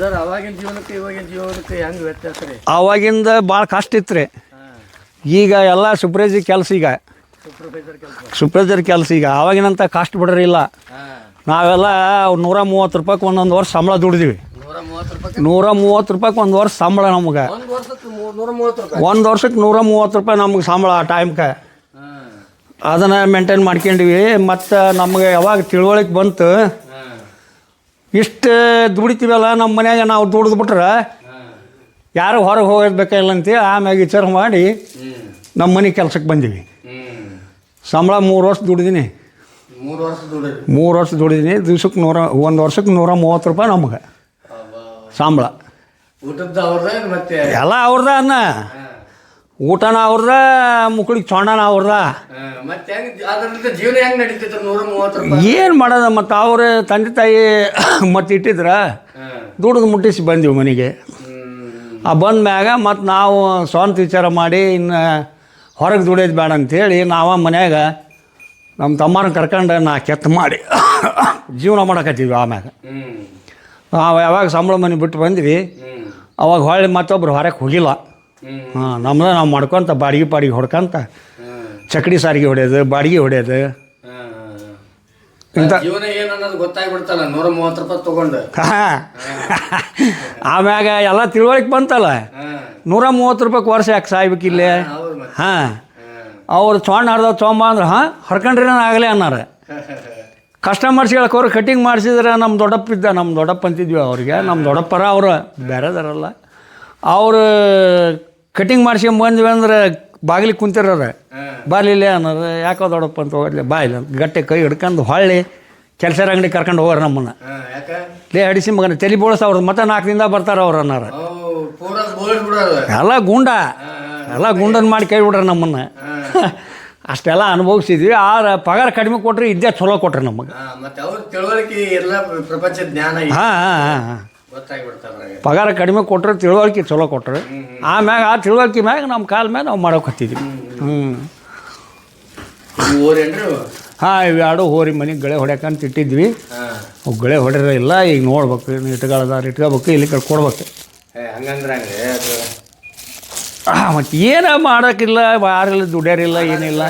Sir ಅವಾಗಿನ ಜೀವನಕ್ಕೆ ಇವಾಗಿನ ಜೀವನಕ್ಕೆ ಹೆಂಗೆ ವ್ಯತ್ಯಾಸ ರೀ? ಅವಾಗಿಂದ ಭಾಳ ಕಷ್ಟ ಇತ್ತು ರೀ. ಈಗ ಎಲ್ಲ ಸೂಪರ್ವೈಸರ್ ಕೆಲಸ, ಈಗ ಸೂಪರ್ವೈಸರ್ ಕೆಲಸ. ಈಗ ಆವಾಗಿನಂತ ಕಷ್ಟ ಬಿಡ್ರಿ ಇಲ್ಲ. ನಾವೆಲ್ಲ 130 ರೂಪಾಯಿಗೆ ಒಂದೊಂದು ವರ್ಷ ಸಂಬಳ ದುಡಿದೀವಿ. 130 ರೂಪಾಯಿಗೆ ಒಂದು ವರ್ಷ ಸಂಬಳ ನಮ್ಗೆ. ಒಂದು ವರ್ಷಕ್ಕೆ 130 ರೂಪಾಯಿ ನಮ್ಗೆ ಸಂಬಳ ಆ ಟೈಮ್ಗೆ. ಅದನ್ನು ಮೇಂಟೈನ್ ಮಾಡ್ಕೊಂಡಿವಿ. ಮತ್ತು ನಮಗೆ ಯಾವಾಗ ತಿಳುವಳಿಕೆ ಬಂತು ಇಷ್ಟು ದುಡಿತೀವಲ್ಲ ನಮ್ಮ ಮನ್ಯಾಗ ನಾವು ದುಡಿದ್ಬಿಟ್ರೆ ಯಾರು ಹೊರಗೆ ಹೋಗೋದು ಅಂತ ಆಮ್ಯಾಗ ವಿಚಾರ ಮಾಡಿ ನಮ್ಮ ಮನೆ ಕೆಲ್ಸಕ್ಕೆ ಬಂದೀವಿ. ಸಂಬಳ 3 ವರ್ಷ ದುಡಿದೀನಿ. 3 ವರ್ಷ ದುಡಿದೀನಿ. ದಿವ್ಸಕ್ಕೆ ಒಂದು ವರ್ಷಕ್ಕೆ 130 ರೂಪಾಯಿ ನಮ್ಗೆ ಸಂಬಳ. ಎಲ್ಲ ಅವ್ರದ ಅನ್ನ, ಊಟನ ಅವ್ರದ, ಮುಕ್ಳಿಗೆ ಚೊಂಡನ ಅವ್ರದ. ಏನು ಮಾಡೋದು ಮತ್ತು ಅವ್ರ ತಂದೆ ತಾಯಿ ಮತ್ತು ಇಟ್ಟಿದ್ರೆ ದುಡಿದು ಮುಟ್ಟಿಸಿ ಬಂದೀವಿ ಮನೆಗೆ. ಬಂದ ಮ್ಯಾಗ ಮತ್ತು ನಾವು ಸ್ವಂತ ವಿಚಾರ ಮಾಡಿ ಇನ್ನು ಹೊರಗೆ ದುಡಿಯೋದು ಬೇಡ ಅಂಥೇಳಿ ನಾವು ಮನ್ಯಾಗ ನಮ್ಮ ತಮ್ಮನ ಕರ್ಕೊಂಡು ಕೆತ್ತ ಮಾಡಿ ಜೀವನ ಮಾಡಕತ್ತೀವಿ. ಆಮ್ಯಾಗ ನಾವು ಯಾವಾಗ ಸಂಬಳ ಮನೆ ಬಿಟ್ಟು ಬಂದ್ವಿ ಅವಾಗ ಹೊಳ್ಳಿ ಮತ್ತೊಬ್ರು ಹೊರಗೆ ಹೋಗಿಲ್ಲ. ನಮ್ಮದು ನಾವು ಮಾಡ್ಕೊತ ಬಾಡಿಗೆ ಹೊಡ್ಕೊಂತ ಚಕಡಿ ಸಾರಿಗೆ ಹೊಡೆಯೋದು, ಬಾಡಿಗೆ ಹೊಡೆಯೋದು ಇಂಥ ಗೊತ್ತಾಗ್ಬಿಡ್ತಲ್ಲ. 130 ರೂಪಾಯಿ ತೊಗೊಂಡು ಆಮ್ಯಾಗ ಎಲ್ಲ ತಿಳುವಳಿಕೆ ಬಂತಲ್ಲ. 130 ರೂಪಾಯಿಗೆ ವರ್ಷ ಯಾಕೆ ಸಾಯ್ಬೇಕಿಲ್ಲೇ? ಅವ್ರು ಚೊಣ್ಣ ಹರಿದವ್ ತೊಗೊಂಬ ಅಂದ್ರೆ ಹರ್ಕೊಂಡ್ರಿ ನಾನು ಆಗಲೇ ಅನ್ನಾರ. ಕಸ್ಟಮರ್ಸ್ ಹೇಳಕ್ಕೆ ಕಟಿಂಗ್ ಮಾಡಿಸಿದ್ರೆ ನಮ್ಮ ದೊಡ್ಡಪ್ಪ ಇದ್ದ, ನಮ್ಮ ದೊಡ್ಡಪ್ಪ ಅಂತಿದ್ವಿ ಅವ್ರಿಗೆ. ನಮ್ಮ ದೊಡ್ಡಪ್ಪರ ಅವರು ಬೇರೆದಾರಲ್ಲ. ಅವರು ಕಟಿಂಗ್ ಮಾಡ್ಸ್ಕೊಂಡ್ ಬಂದ್ವಿ ಅಂದ್ರೆ ಬಾಗಿಲಿಗೆ ಕುಂತಿರೋದು, ಬಾಲಿಲ್ಲೇ ಅನ್ನೋದು. ಯಾಕೋ ದೊಡ್ಡಪ್ಪ ಅಂತ ಹೋಗಲಿ ಬಾಯಿಲ್ಲ ಗಟ್ಟೆ ಕೈ ಹಿಡ್ಕೊಂಡು ಹೊಳ್ಳಿ ಕೆಲಸರ ಅಂಗಡಿ ಕರ್ಕೊಂಡು ಹೋಗೋರು ನಮ್ಮನ್ನು. ಲೇ ಅಡಿಸಿ ಮಗನ ತಲೆ ಬೋಳಿಸ್ ಅವ್ರದ್ದು ಮತ್ತೆ 4 ದಿನದಾಗ ಬರ್ತಾರೆ ಅವ್ರು ಅನ್ನಾರ. ಎಲ್ಲ ಗುಂಡನ್ ಮಾಡಿ ಕೈ ಬಿಡ್ರಿ ನಮ್ಮನ್ನು. ಅಷ್ಟೆಲ್ಲ ಅನುಭವಿಸಿದ್ವಿ. ಪಗಾರ ಕಡಿಮೆ ಕೊಟ್ರಿ ಇದ್ದೇ ಚಲೋ ಕೊಟ್ರಿ ನಮಗೆ. ಪಗಾರ ಕಡಿಮೆ ಕೊಟ್ರೆ ತಿಳುವಳಿಕೆ ಚಲೋ ಕೊಟ್ರಿ. ಆಮ್ಯಾಗ ಆ ತಿಳುವಳಿಕೆ ಮ್ಯಾಗ ನಮ್ಮ ಕಾಲ ಮ್ಯಾಗ ನಾವು ಮಾಡೋಕತ್ತಿದ್ವಿ. ಇವೆರಡು ಹೋರಿ ಮನೆಗೆ ಗಳೆ ಹೊಡ್ಯಾಕಂತ ಇಟ್ಟಿದ್ವಿ. ಅವು ಗಳೆ ಹೊಡ್ಯಾರ ಇಲ್ಲ. ಈಗ ನೋಡ್ಬೇಕು, ಇಟ್ಕೋಬೇಕು, ಇಲ್ಲಿ ಕಡೆ ಕೊಡ್ಬೇಕು. ಮತ್ತು ಏನೋ ಮಾಡೋಕ್ಕಿಲ್ಲ, ಯಾರಿಲ್ಲ, ದುಡ್ಯಾರಿಲ್ಲ, ಏನಿಲ್ಲ.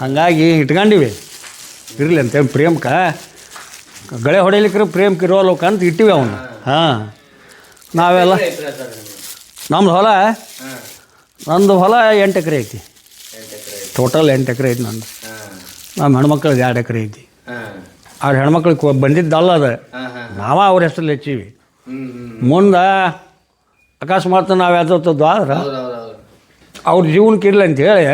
ಹಾಗಾಗಿ ಇಟ್ಕೊಂಡಿವಿ. ಇರಲಿ ಅಂತೇಳಿ ಪ್ರೇಮಕ್ಕೆ ಗಳೆ ಹೊಡಿಲಿಕ್ರೆ ಪ್ರೇಮಕ್ಕೆ ಇರೋಲ್ಲಕ ಅಂತ ಇಟ್ಟಿವಿ ಅವನ್ನ. ನಾವೆಲ್ಲ ನಮ್ಮದು ಹೊಲ, ನಂದು ಹೊಲ 8 ಎಕರೆ ಐತಿ. ಟೋಟಲ್ 8 ಎಕರೆ ಐತಿ ನಂದು. ನಮ್ಮ ಹೆಣ್ಮಕ್ಳದ್ದು 2 ಎಕರೆ ಐತಿ. ಅವ್ರ ಹೆಣ್ಮಕ್ಳಿಗೆ ಬಂದಿದ್ದಲ್ಲ ಅದು, ನಾವ ಅವ್ರ ಹೆಸರಲ್ಲಿ ಹೆಚ್ಚೀವಿ. ಮುಂದೆ ಅಕಸ್ಮಾತ್ ನಾವು ಯಾವ್ದದ್ದು ಆದ್ರೆ ಅವ್ರ ಜೀವನಕ್ಕೆ ಇರಲಿ ಅಂತೇಳಿ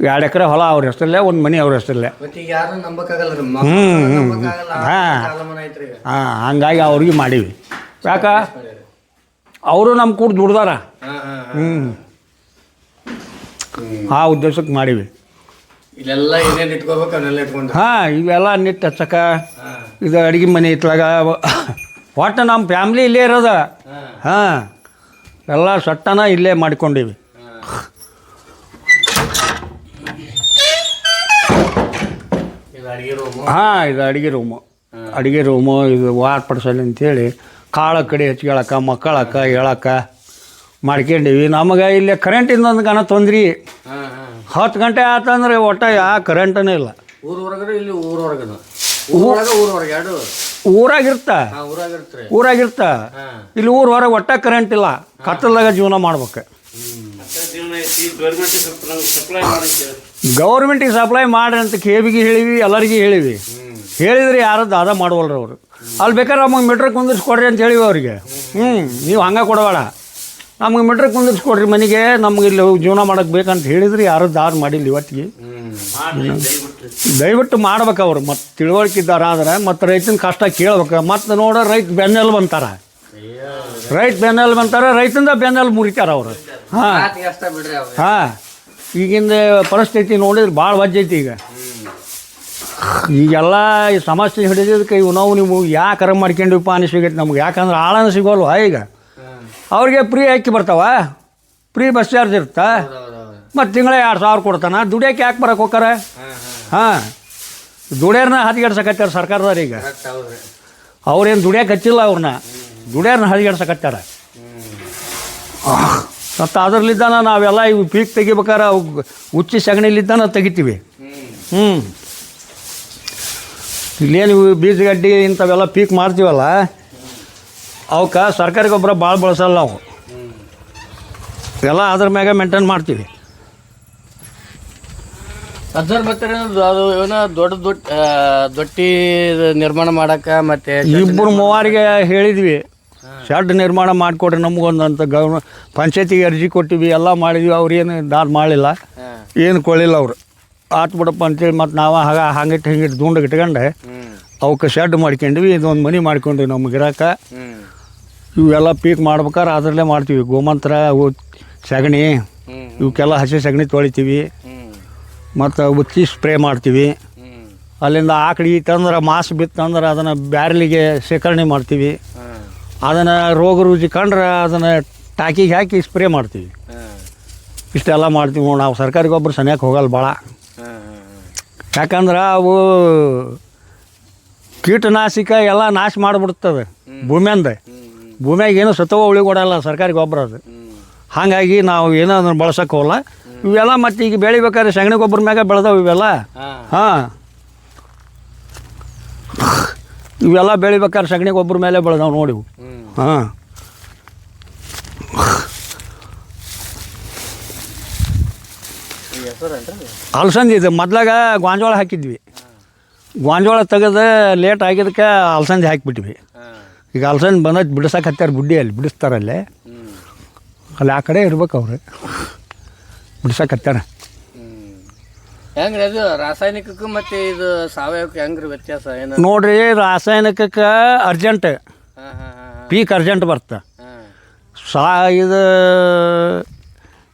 2 ಎಕರೆ ಹೊಲ ಅವ್ರ ಹೆಸರಲ್ಲೇ, ಒಂದು ಮನೆ ಅವ್ರ ಹೆಸರಲ್ಲೇ. ಹಂಗಾಗಿ ಅವ್ರಿಗೆ ಮಾಡೀವಿ. ಯಾಕ ಅವರು ನಮ್ಮ ಕೂಡ ದುಡ್ದಾರ. ಆ ಉದ್ದೇಶಕ್ಕೆ ಮಾಡೀವಿ. ಇವೆಲ್ಲ ನಿಟ್ಟು ಹಚ್ಚಕ, ಇದು ಅಡುಗೆ ಮನೆ ಇತ್ಲಾಗ ಒಟ್ಟು ನಮ್ಮ ಫ್ಯಾಮ್ಲಿ ಇಲ್ಲೇ ಇರೋದ. ಎಲ್ಲ ಸಟ್ಟನ ಇಲ್ಲೇ ಮಾಡ್ಕೊಂಡೀವಿ. ಇದು ಅಡುಗೆ ರೂಮು. ಇದು ವಾರ ಪಡಿಸಲಿ ಅಂತೇಳಿ ಕಾಳು ಕಡೆ ಹಚ್ಕೊಳಕ, ಮಕ್ಕಳಕ್ಕ, ಹೇಳಕ್ಕ ಮಾಡ್ಕೊಂಡೀವಿ. ನಮಗೆ ಇಲ್ಲಿ ಕರೆಂಟಿಂದ ಒಂದು ಗಣ ತೊಂದ್ರೆ. 10 ಗಂಟೆ ಆತಂದ್ರೆ ಒಟ್ಟ ಕರೆಂಟನೇ ಇಲ್ಲ. ಊರಾಗಿರ್ತ ಇಲ್ಲಿ ಊರ ಹೊರಗೆ ಒಟ್ಟ ಕರೆಂಟ್ ಇಲ್ಲ. ಕತ್ತಲ್ದಾಗ ಜೀವನ ಮಾಡ್ಬೇಕು. ಗೌರ್ಮೆಂಟಿಗೆ ಸಪ್ಲೈ ಮಾಡ್ರಿ ಅಂತ ಕೇಬಿಗೆ ಹೇಳಿವಿ, ಎಲ್ಲರಿಗೂ ಹೇಳಿದ್ರಿ ಯಾರದ್ದು ಅದ ಮಾಡುವಲ್ರಿ ಅವರು. ಅಲ್ಲಿ ಬೇಕಾದ್ರೆ ನಮಗೆ ಮೀಟ್ರ್ ಕುಂದಿರ್ಸ್ಕೊಡ್ರಿ ಅಂತ ಹೇಳಿವಿ ಅವ್ರಿಗೆ. ನೀವು ಹಂಗೆ ಕೊಡಬೇಡ, ನಮಗೆ ಮೀಟ್ರ್ ಕುಂದಿರ್ಸ್ಕೊಡ್ರಿ ಮನೆಗೆ, ನಮ್ಗೆ ಇಲ್ಲಿ ಜೀವನ ಮಾಡೋಕ್ಕೆ ಬೇಕಂತ ಹೇಳಿದ್ರಿ. ಯಾರದ್ದು ದಾರಿ ಮಾಡಿಲ್ಲ ಇವತ್ತಿಗೆ. ದಯವಿಟ್ಟು ಮಾಡ್ಬೇಕು ಅವರು. ಮತ್ತು ತಿಳುವಳಿಕೆ ಇದ್ದಾರಾದ್ರೆ ಮತ್ತು ರೈತನ ಕಷ್ಟ ಕೇಳ್ಬೇಕು. ಮತ್ತು ನೋಡ ರೈತ ಬೆನ್ನೆಲು ಬಂತಾರೆ, ರೈತಂದ ಬೆನ್ನೆಲು ಮುರಿತಾರೆ ಅವರು. ಈಗಿಂದ ಪರಿಸ್ಥಿತಿ ನೋಡಿದ್ರೆ ಭಾಳ ವಜ್ಜೈತಿ. ಈಗೆಲ್ಲ ಈ ಸಮಸ್ಯೆ ಹಿಡಿದಿದ್ದಕ್ಕೆ ನೀವು ಯಾಕೆ ಮಾಡ್ಕೊಂಡಿವಪ್ಪ ಅನಿಸ್ಬೇಕೈತಿ ನಮ್ಗೆ. ಯಾಕಂದ್ರೆ ಆಳನ ಸಿಗೋಲ್ವ. ಈಗ ಅವ್ರಿಗೆ ಫ್ರೀ ಅಕ್ಕಿ ಬರ್ತಾವ, ಫ್ರೀ ಬಸ್ ಚಾರ್ಜ್ ಇರುತ್ತಾ, ಮತ್ತು ತಿಂಗಳ 2000 ಕೊಡ್ತಾನೆ. ದುಡಿಯೋಕೆ ಯಾಕೆ ಬರೋಕೆ ಹೋಗ್ತಾರೆ? ದುಡಿಯೋರ್ನ ಹತ್ತಿಗೆಡ್ಸಕತ್ತಾರೆ ಸರ್ಕಾರದವ್ರು. ಈಗ ಅವ್ರೇನು ದುಡಿಯೋಕೆ ಹಚ್ಚಿಲ್ಲ ಅವ್ರನ್ನ ದುಡಿಯೋರ್ನ ಹರಿಗೆಡ್ಸಕತ್ತಾರ. ಮತ್ತು ಅದರಲ್ಲಿದ್ದಾನ ನಾವೆಲ್ಲ ಇವು ಪೀಕ್ ತೆಗಿಬೇಕಾರೆ ಅವು ಉಚ್ಚಿ ಸಗಣಿಲಿದ್ದಾನ ತೆಗಿತೀವಿ. ಇಲ್ಲೇನು ಇವು ಬೀಜಗಡ್ಡಿ ಇಂಥವೆಲ್ಲ ಪೀಕ್ ಮಾಡ್ತೀವಲ್ಲ ಅವಕ್ಕೆ ಸರ್ಕಾರಿ ಗೊಬ್ಬರ ಭಾಳ ಬಳಸಲ್ಲ ನಾವು, ಎಲ್ಲ ಅದ್ರ ಮ್ಯಾಗ ಮೇಂಟೈನ್ ಮಾಡ್ತೀವಿ. ಸರ್ ಮತ್ತೆ ಅದು ಏನೋ ದೊಡ್ಡ ದೊಡ್ಡಿ ನಿರ್ಮಾಣ ಮಾಡಕ್ಕೆ ಮತ್ತೆ ಇಬ್ಬರು ಮೂವರಿಗೆ ಹೇಳಿದ್ವಿ ಶೆಡ್ ನಿರ್ಮಾಣ ಮಾಡಿಕೊಡ್ರಿ ನಮಗೊಂದು ಅಂತ ಪಂಚಾಯತಿಗೆ ಅರ್ಜಿ ಕೊಟ್ಟಿವಿ, ಎಲ್ಲ ಮಾಡಿದ್ವಿ. ಅವ್ರು ಏನು ದಾದ ಮಾಡಲಿಲ್ಲ, ಏನು ಕೊಡಲಿಲ್ಲ ಅವರು. ಆತು ಬಿಡಪ್ಪ ಅಂತೇಳಿ ಮತ್ತು ನಾವು ಹಂಗಿಟ್ಟು ಹಿಂಗಿಟ್ಟು ದುಂಡಗೆ ಇಟ್ಕೊಂಡು ಅವಕ್ಕೆ ಶೆಡ್ ಮಾಡ್ಕೊಂಡ್ವಿ. ಇದೊಂದು ಮನೆ ಮಾಡ್ಕೊಂಡ್ವಿ ನಮ್ಗೆ ಇರೋಕೆ. ಇವೆಲ್ಲ ಪೀಕ್ ಮಾಡ್ಬೇಕಾದ್ರೆ ಅದರಲ್ಲೇ ಮಾಡ್ತೀವಿ. ಗೋಮಂತ್ರ ಸಗಣಿ ಇವಕ್ಕೆಲ್ಲ ಹಸಿ ಸಗಣಿ ತೊಳಿತೀವಿ, ಮತ್ತು ಉಚ್ಚಿ ಸ್ಪ್ರೇ ಮಾಡ್ತೀವಿ. ಅಲ್ಲಿಂದ ಆಕಳಿ ತಂದ್ರೆ ಮಾಸು ಬಿತ್ತಂದ್ರೆ ಅದನ್ನು ಬ್ಯಾರಲಿಗೆ ಶೇಖರಣೆ ಮಾಡ್ತೀವಿ. ಅದನ್ನು ರೋಗ ರುಜಿ ಕಂಡ್ರೆ ಅದನ್ನು ಟಾಕಿಗೆ ಹಾಕಿ ಸ್ಪ್ರೇ ಮಾಡ್ತೀವಿ. ಇಷ್ಟೆಲ್ಲ ಮಾಡ್ತೀವಿ. ನಾವು ಸರ್ಕಾರಿ ಗೊಬ್ಬರ ಸನಿಯಕ್ಕೆ ಹೋಗಲ್ಲ ಭಾಳ, ಯಾಕಂದ್ರೆ ಅವು ಕೀಟನಾಶಕ ಎಲ್ಲ ನಾಶ ಮಾಡಿಬಿಡ್ತದೆ ಭೂಮಿಯಾಗ ಏನು ಸತ್ವ ಉಳಿಗೊಡಲ್ಲ ಸರ್ಕಾರಿ ಗೊಬ್ಬರ ಅದು. ಹಾಗಾಗಿ ನಾವು ಏನೋ ಅದನ್ನು ಬಳಸೋಕೆ ಹೋಗಲ್ಲ. ಇವೆಲ್ಲ ಮತ್ತು ಈಗ ಬೆಳಿಬೇಕಾದ್ರೆ ಸಗಣಿ ಗೊಬ್ಬರ ಮ್ಯಾಗ ಬೆಳೆದವು ಇವೆಲ್ಲ. ಇವೆಲ್ಲ ಬೆಳಿಬೇಕಾದ್ರೆ ಸಗಣಿ ಗೊಬ್ಬರ ಮೇಲೆ ಬೆಳೆದವು ನೋಡಿವು. ಅಲಸಂದಿ ಇದು ಮೊದ್ಲಾಗ ಗಾಂಜೋಳ ಹಾಕಿದ್ವಿ. ಗಾಂಜೋಳ ತೆಗೆದು ಲೇಟ್ ಆಗಿದ್ದಕ್ಕೆ ಅಲಸಂದಿ ಹಾಕಿಬಿಟ್ವಿ. ಈಗ ಅಲಸಂದಿ ಬಂದೈತೆ ಬಿಡಿಸಕ್ಕೆ ಹತ್ತಾರ ಬುಡ್ಡಿ ಅಲ್ಲಿ ಬಿಡಿಸ್ತಾರಲ್ಲೇ ಅಲ್ಲಿ ಆ ಕಡೆ ಇರ್ಬೇಕು ಅವ್ರು ಬಿಡ್ಸಕ್ಕೆ ಹತ್ತಾರ. ಹೆಂಗ್ರಿ ಅದು ರಾಸಾಯನಿಕಕ್ಕೂ ಮತ್ತು ಇದು ಸಾವಯವಕ್ಕೆ ಹೆಂಗ್ರಿ ವ್ಯತ್ಯಾಸ ಏನು ನೋಡ್ರಿ? ರಾಸಾಯನಿಕಕ್ಕೆ ಅರ್ಜೆಂಟ್ ಪೀಕ್ ಅರ್ಜೆಂಟ್ ಬರ್ತಾ ಇದು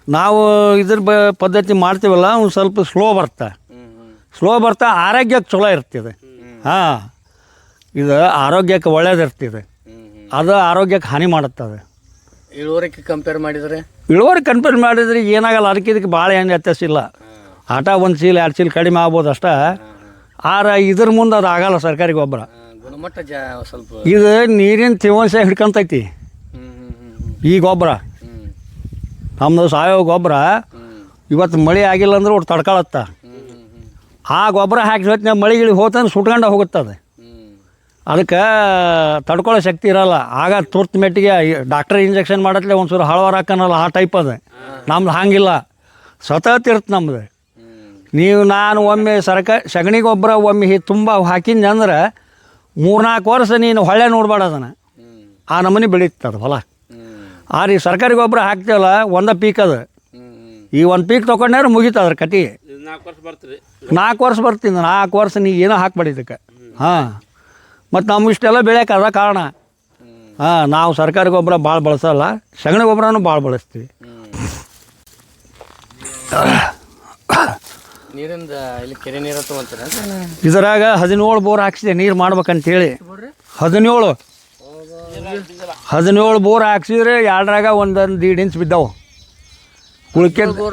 ನಾವು ಇದ್ರ ಪದ್ಧತಿ ಮಾಡ್ತೀವಲ್ಲ ಒಂದು ಸ್ವಲ್ಪ ಸ್ಲೋ ಬರ್ತಾ ಆರೋಗ್ಯಕ್ಕೆ ಚಲೋ ಇರ್ತಿದೆ. ಇದು ಆರೋಗ್ಯಕ್ಕೆ ಒಳ್ಳೇದಿರ್ತಿದೆ, ಅದು ಆರೋಗ್ಯಕ್ಕೆ ಹಾನಿ ಮಾಡುತ್ತದೆ. ಇಳುವರಿ ಕಂಪೇರ್ ಮಾಡಿದ್ರೆ ಏನಾಗಲ್ಲ. ಅದಕ್ಕೆ ಇದಕ್ಕೆ ಭಾಳ ಏನು ವ್ಯತ್ಯಾಸ ಇಲ್ಲ. ಆಟ 1 ಚೀಲ 2 ಚೀಲ ಕಡಿಮೆ ಆಗ್ಬೋದು ಅಷ್ಟೇ. ಇದ್ರ ಮುಂದೆ ಅದು ಆಗಲ್ಲ ಸರ್ಕಾರಿ ಗೊಬ್ಬರ. ಗುಣಮಟ್ಟ ಸ್ವಲ್ಪ ಇದು ನೀರಿನ ತೇವಾಂಶ ಹಿಡ್ಕೊಂತೈತಿ ಈ ಗೊಬ್ಬರ. ನಮ್ಮದು ಸಾವಯವ ಗೊಬ್ಬರ ಇವತ್ತು ಮಳೆ ಆಗಿಲ್ಲ ಅಂದ್ರೆ ಒಟ್ಟು ತಡ್ಕೊಳತ್ತ. ಆ ಗೊಬ್ಬರ ಹಾಕಿ ಹೊತ್ತಿನ ಮಳೆಗಿಳಿ ಹೋತಂದ್ರೆ ಸುಟ್ಕೊಂಡು ಹೋಗುತ್ತದೆ. ಅದಕ್ಕೆ ತಡ್ಕೊಳ್ಳೋ ಶಕ್ತಿ ಇರೋಲ್ಲ. ಆಗ ತುರ್ತು ಮೆಟ್ಟಿಗೆ ಡಾಕ್ಟರ್ ಇಂಜೆಕ್ಷನ್ ಮಾಡತ್ಲೆ ಒಂದ್ಸೂರು ಹಳವಾರ ಹಾಕನಲ್ಲ, ಆ ಟೈಪ್ ಅದು. ನಮ್ದು ಹಾಗಿಲ್ಲ, ಸತತ್ ಇರುತ್ತೆ ನಮ್ದು. ನಾನು ಒಮ್ಮೆ ಸಗಣಿ ಗೊಬ್ಬರ ಒಮ್ಮೆ ತುಂಬ ಹಾಕಿದ್ದೆ ಅಂದ್ರೆ 3-4 ವರ್ಷ ನೀನು ಹೊಳ್ಳೆ ನೋಡ್ಬೇಡ ಅದನ್ನು, ಆ ನಮೂನಿ ಬೆಳೀತದೆ ಹೊಲ. ಈ ಸರ್ಕಾರಿ ಗೊಬ್ಬರ ಹಾಕ್ತೀವಲ್ಲ ಒಂದೇ ಪೀಕ್ ಅದು. ಈ ಒಂದು ಪೀಕ್ ತೊಗೊಂಡ್ರೆ ಮುಗೀತು ಅದ್ರ ಕತಿ. 4 ವರ್ಷ ಬರ್ತೀನಿ. 4 ವರ್ಷ ನೀ ಏನೋ ಹಾಕ್ಬೇಡಿ ಇದಕ್ಕೆ. ಮತ್ತು ನಮ್ಗೆ ಇಷ್ಟೆಲ್ಲ ಬೆಳೆಯೋಕೆ ಅದ ಕಾರಣ. ನಾವು ಸರ್ಕಾರಿ ಗೊಬ್ಬರ ಭಾಳ ಬಳಸಲ್ಲ, ಸಗಣಿ ಗೊಬ್ಬರನೂ ಭಾಳ ಬಳಸ್ತೀವಿ. ನೀರಿಂದ ಇಲ್ಲಿ ಕೆರೆ ನೀರು ತೊಗೊಂತಾರೆ. ಇದರಾಗ 17 ಬೋರ್ ಹಾಕ್ಸಿದೆ ನೀರು ಮಾಡ್ಬೇಕಂತೇಳಿ. 17 ಬೋರ್ ಹಾಕ್ಸಿದ್ರೆ 2ರಾಗ 1-1.5 ಇಂಚ್ ಬಿದ್ದಾವೆ. ಉಳ್ಕೆ 2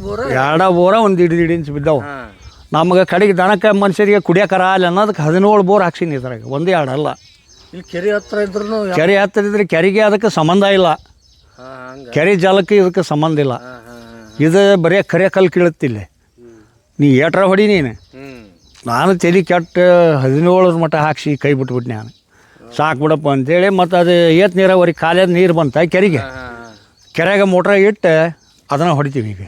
ಬೋರ 1-1.5 ಇಂಚ್ ಬಿದ್ದಾವೆ. ನಮಗೆ ಕಡೆಗೆ ದನಕ್ಕೆ ಮನುಷ್ಯರಿಗೆ ಕುಡಿಯೋಕರ ಅಲ್ಲಿ ಅನ್ನೋದಕ್ಕೆ 17 ಬೋರ್ ಹಾಕ್ಸೀನಿ ಇದ್ರಾಗ, 1-2 ಅಲ್ಲ. ಇಲ್ಲಿ ಕೆರೆ ಹತ್ರ ಇದ್ರು ಕೆರೆ ಹತ್ರ ಇದ್ರೆ ಕೆರೆಗೆ ಅದಕ್ಕೆ ಸಂಬಂಧ ಇಲ್ಲ. ಕೆರೆ ಜಲಕ್ಕೆ ಇದಕ್ಕೆ ಸಂಬಂಧ ಇಲ್ಲ. ಇದು ಬರೀ ಕರೆ ಕಲ್ಲು ಕೀಳುತ್ತಿಲ್ಲ. ನೀ ಏಟ್ರ ಹೊಡಿ ನೀನು. ನಾನು ತಲೆ ಕೆಟ್ಟ 17 ಮಟ್ಟ ಹಾಕ್ಸಿ ಕೈ ಬಿಟ್ಬಿಟ್ಟು ನಾನು ಸಾಕು ಬಿಡಪ್ಪ ಅಂತೇಳಿ. ಮತ್ತು ಅದು ಏತ್ ನೀರಾವರಿ ಕಾಲೇದ ನೀರು ಬಂತ ಕೆರೆಗೆ ಮೋಟ್ರಾಗ ಇಟ್ಟು ಅದನ್ನು ಹೊಡಿತೀವಿ ಈಗ.